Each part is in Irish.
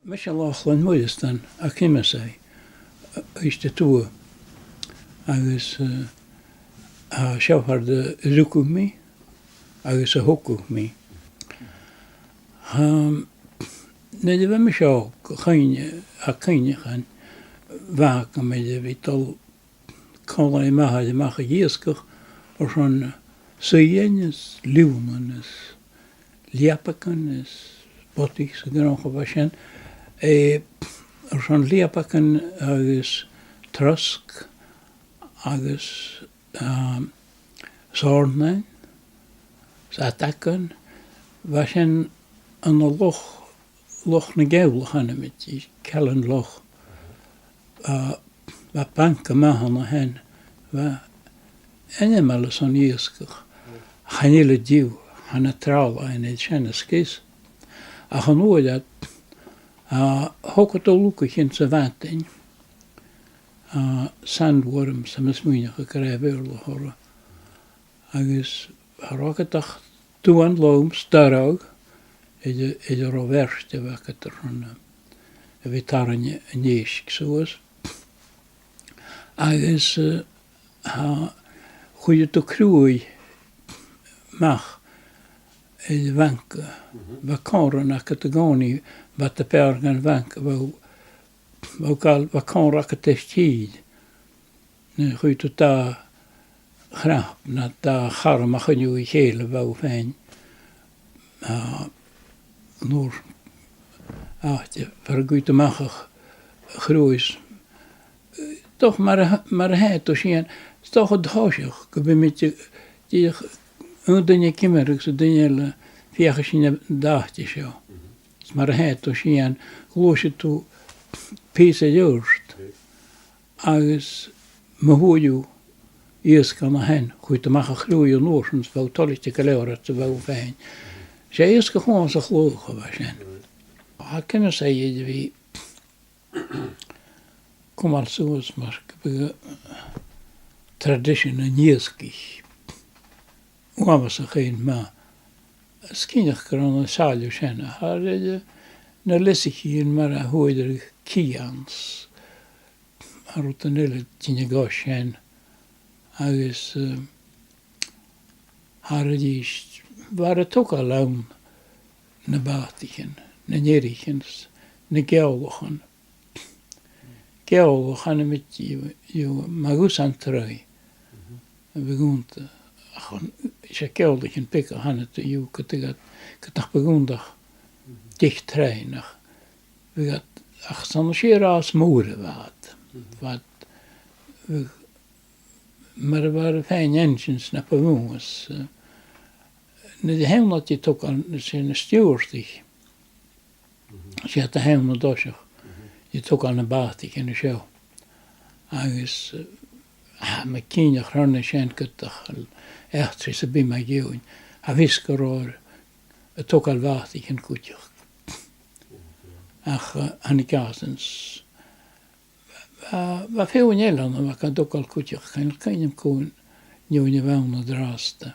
Mis lachlan muistan a cimmasai iste tú agus a seohar de lucu mi agus a hocu mi. Nid yw mi seo a cynnichan fag am ei fydol colau mahad y mach a ysgwch o'r rhan sy'n ys liwn ys liapacan ys botig sy'n gynnoch o fasien o'r rhan liapacan agus trosk agus sornain satacan fasien yn o loch na gewl hanna mit I kellen loch va banka ma hanna hen va enemel son ysgwch hanile diw hanna trala en et känna skis a han oed hokot o luku hint sa vatten sandworm som is munig gekrev urlo horra agus harogatach tuan loom starog er o verste vaket ron vitarne nisk soos agus goeie to krui mach vanke va kanra kategoni wat de pergan vanke va kanra katestid nu goeie to ta grap na ta harma genu hele wou fijn nur je vergoed te maken groeis toch maar het to zien toch het huisje ik met die dingen kimmer zo dingen vier daagjes zo maar het to zien gloosje to pise juist als me hoe je eerst kan hen goed te maken groeien nog soms wel tolletje kleuren te wel fijn zij is gewoon zo geloof zijn ik kan zeggen wie kom al zoals maar tradition en jeski was er geen maar skinig kan een salju zijn har na lesiki maar hoe er kians arutanele tinegoshen agus har die waren toch al lang na batigen na nerigens na geologen geologen met je magusan trui begont gewoon is geologen pikken han het je katag begondag dicht trainig we gat ach sanshira smore wat maar er waren fijn engines na pavons när det hemma att jag tog sin stjårstig. Så jag hade hemma då så. Jag tog en bad I kan se. Agus med kinja grönne skänket efter så blir man ju. Jag viskar och tog al vad I kan kutja. Ach han gasens. Vad får ni eller vad kan tog al kutja kan ju kun nu vana draste.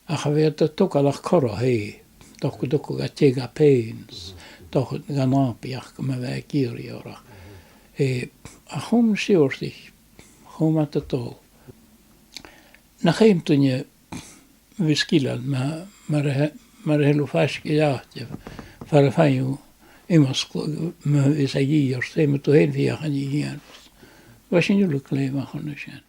Ach vet att tog alla korra hej. Doch gatega pains. Doch ganapiach med vägir göra. Hom ser sig. Hom att det då. När hämtade vi skillad med hela färska jakt. För att ju med vissa gier stämmer då helt vi kan ge. Vad ska ju lyckliga vara nu sen.